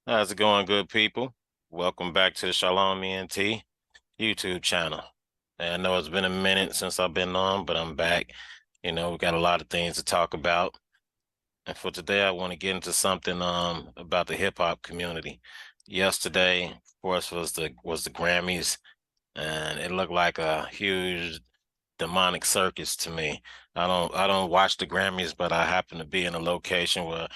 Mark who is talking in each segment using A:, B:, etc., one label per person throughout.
A: How's it going, good people? Welcome back to the Shalom ENT YouTube channel. And I know it's been a minute since I've been on, but I'm back. We got a lot of things to talk about. And for today, I want to get into something about the hip hop community. Yesterday, of course, was the Grammys, and it looked like a huge demonic circus to me. I don't watch the Grammys, but I happened to be in a location where,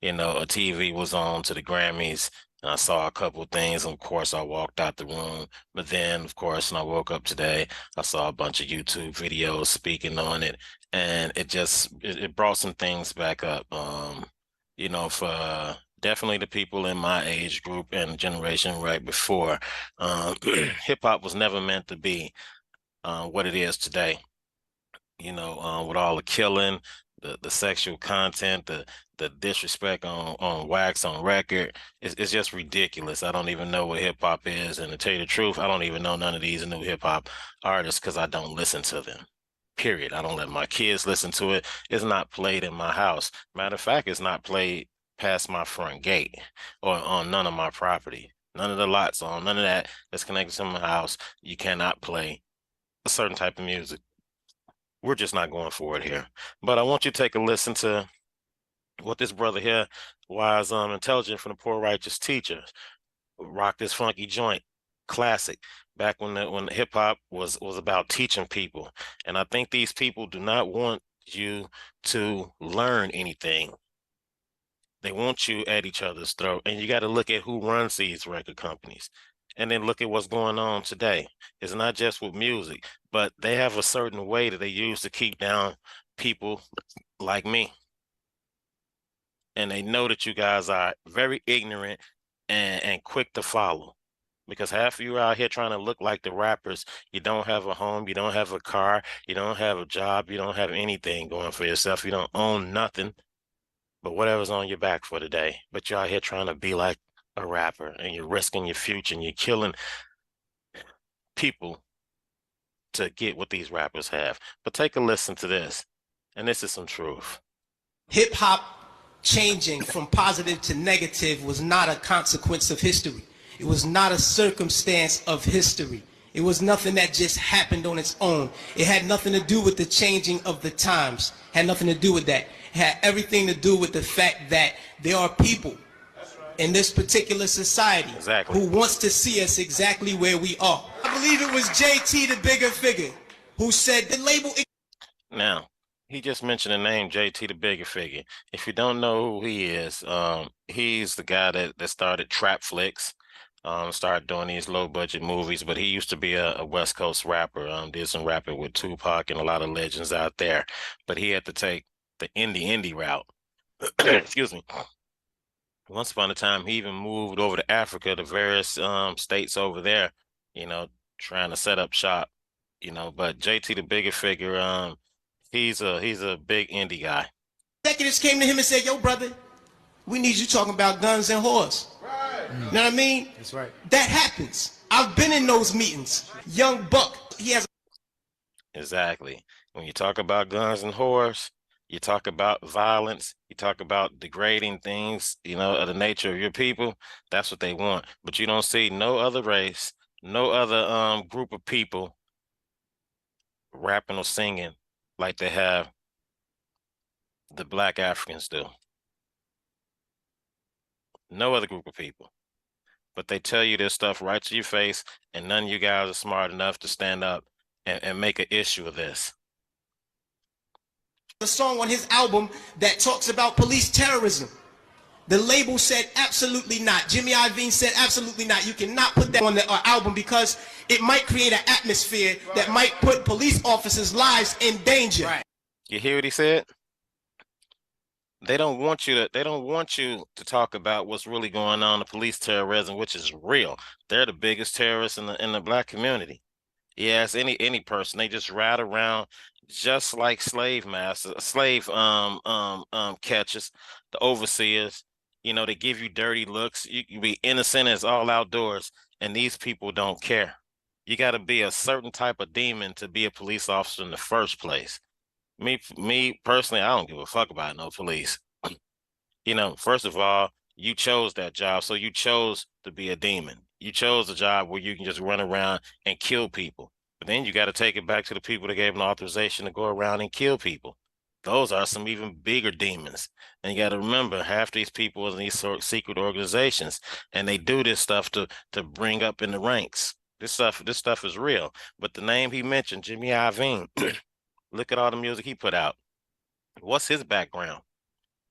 A: a TV was on to the Grammys. And I saw a couple things, and of course I walked out the room. But then, of course, when I woke up today, I saw a bunch of YouTube videos speaking on it, and it brought some things back up. For definitely the people in my age group and generation right before, hip hop was never meant to be what it is today. With all the killing, the sexual content, the disrespect on wax on record, it's just ridiculous. I don't even know what hip hop is, and to tell you the truth, I don't even know none of these new hip hop artists because I don't listen to them. Period. I don't let my kids listen to it. It's not played in my house. Matter of fact, it's not played past my front gate or on none of my property. None of the lots on none of that that's connected to my house. You cannot play a certain type of music. We're just not going for it here. But I want you to take a listen to what this brother here, wise, intelligent from the poor righteous teacher, rock this funky joint, classic. Back when hip hop was about teaching people, and I think these people do not want you to learn anything. They want you at each other's throat, and you got to look at who runs these record companies, and then look at what's going on today. It's not just with music, but they have a certain way that they use to keep down people like me. And they know that you guys are very ignorant and quick to follow. Because half of you are out here trying to look like the rappers. You don't have a home, you don't have a car, you don't have a job, you don't have anything going for yourself, you don't own nothing but whatever's on your back for the day. But you're out here trying to be like a rapper, and you're risking your future, and you're killing people to get what these rappers have. But take a listen to this, and this is some truth.
B: Hip hop changing from positive to negative was not a consequence of history. It was not a circumstance of history. It was nothing that just happened on its own. It had nothing to do with the changing of the times. It had nothing to do with that. It had everything to do with the fact that there are people in this particular society who wants to see us exactly where we are. I believe it was JT, the bigger figure, who said the label.
A: Now, he just mentioned the name JT, the bigger figure. If you don't know who he is, he's the guy that started Trap Flicks, started doing these low budget movies, but he used to be a West Coast rapper, did some rapping with Tupac and a lot of legends out there, but he had to take the indie route. Excuse me. Once upon a time, he even moved over to Africa, to various states over there, trying to set up shop, but JT, the bigger figure, he's a big indie guy.
B: Executives came to him and said, "Yo, brother, we need you talking about guns and whores." Right. You know what I mean?
C: That's right.
B: That happens. I've been in those meetings. Young Buck, he has.
A: Exactly. When you talk about guns and whores, you talk about violence, you talk about degrading things, of the nature of your people. That's what they want. But you don't see no other race, no other group of people rapping or singing like they have the Black Africans do. No other group of people. But they tell you this stuff right to your face, and none of you guys are smart enough to stand up and make an issue of this.
B: A song on his album that talks about police terrorism. The label said absolutely not. Jimmy Iovine said absolutely not. You cannot put that on the album because it might create an atmosphere that might put police officers' lives in danger. Right.
A: You hear what he said? They don't want you to talk about what's really going on, the police terrorism, which is real. They're the biggest terrorists in the Black community. Yes, any person. They just ride around just like slave catchers, the overseers. They give you dirty looks. You can be innocent as all outdoors, and these people don't care. You got to be a certain type of demon to be a police officer in the first place. Me personally, I don't give a fuck about no police. First of all, You chose that job, so you chose to be a demon. You chose a job where you can just run around and kill people. But then you got to take it back to the people that gave an authorization to go around and kill people. Those are some even bigger demons. And you got to remember, half these people are in these secret organizations, and they do this stuff to bring up in the ranks. This stuff is real. But the name he mentioned, Jimmy Iovine, look at all the music he put out. What's his background?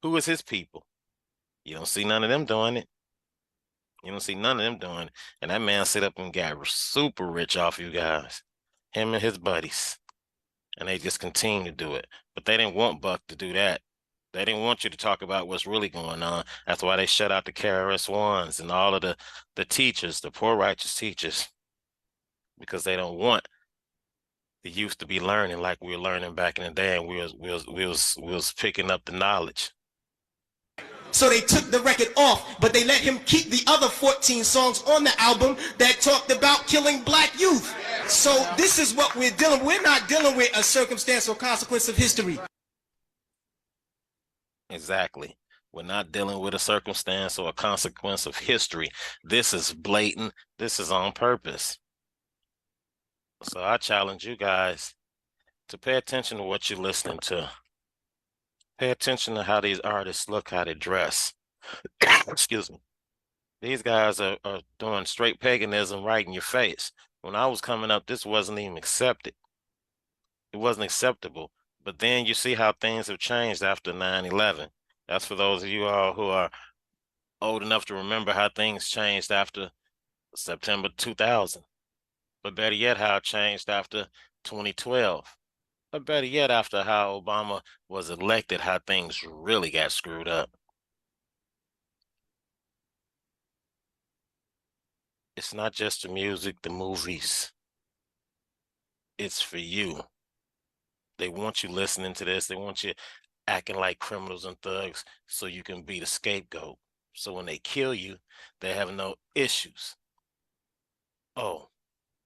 A: Who is his people? You don't see none of them doing it. You don't see none of them doing it. And that man sit up and got super rich off you guys, him and his buddies. And they just continue to do it. But they didn't want Buck to do that. They didn't want you to talk about what's really going on. That's why they shut out the KRS-Ones and all of the teachers, the poor righteous teachers, because they don't want the youth to be learning like we were learning back in the day, and we was picking up the knowledge.
B: So they took the record off, but they let him keep the other 14 songs on the album that talked about killing black youth. So this is what we're dealing with. We're not dealing with a circumstance or consequence of history.
A: Exactly. We're not dealing with a circumstance or a consequence of history. This is blatant. This is on purpose. So I challenge you guys to pay attention to what you're listening to. Pay attention to how these artists look, how they dress. Excuse me. These guys are doing straight paganism right in your face. When I was coming up, this wasn't even accepted. It wasn't acceptable. But then you see how things have changed after 9/11. That's for those of you all who are old enough to remember how things changed after September 2000. But better yet, how it changed after 2012. But better yet, after how Obama was elected, how things really got screwed up. It's not just the music, the movies. It's for you. They want you listening to this. They want you acting like criminals and thugs so you can be the scapegoat. So when they kill you, they have no issues. Oh,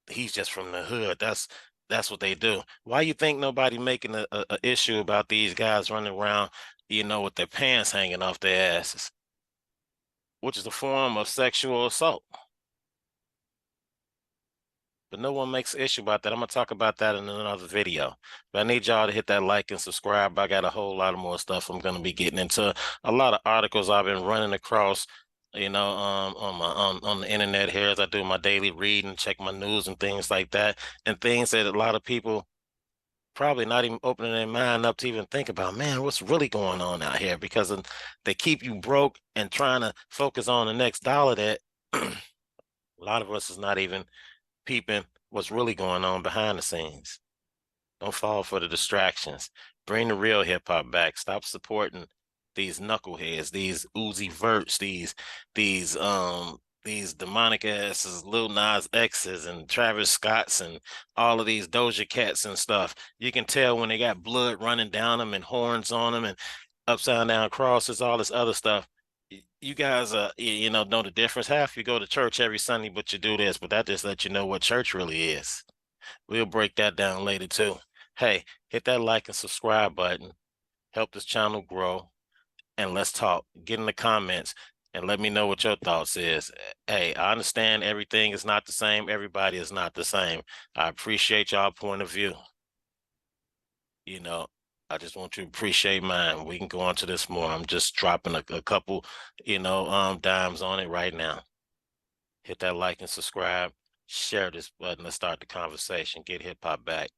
A: he's just from the hood. That's what they do. Why you think nobody making a issue about these guys running around, with their pants hanging off their asses, which is a form of sexual assault? But no one makes an issue about that. I'm gonna talk about that in another video. But I need y'all to hit that like and subscribe. I got a whole lot of more stuff I'm gonna be getting into. A lot of articles I've been running across, on the internet here as I do my daily reading, check my news and things like that, and things that a lot of people probably not even opening their mind up to even think about, man, what's really going on out here? Because they keep you broke and trying to focus on the next dollar that a lot of us is not even peeping what's really going on behind the scenes. Don't fall for the distractions. Bring the real hip hop back. Stop supporting these knuckleheads, these Uzi Verts, these demonic asses, Lil Nas X's and Travis Scott's and all of these Doja Cats and stuff. You can tell when they got blood running down them and horns on them and upside down crosses, all this other stuff. You guys, know the difference. Half you go to church every Sunday, but you do this. But that just lets you know what church really is. We'll break that down later too. Hey, hit that like and subscribe button. Help this channel grow. And let's talk. Get in the comments and let me know what your thoughts is. Hey, I understand everything is not the same. Everybody is not the same. I appreciate y'all point of view. I just want you to appreciate mine. We can go on to this more. I'm just dropping a couple, dimes on it right now. Hit that like and subscribe. Share this button. Let's start the conversation. Get hip hop back.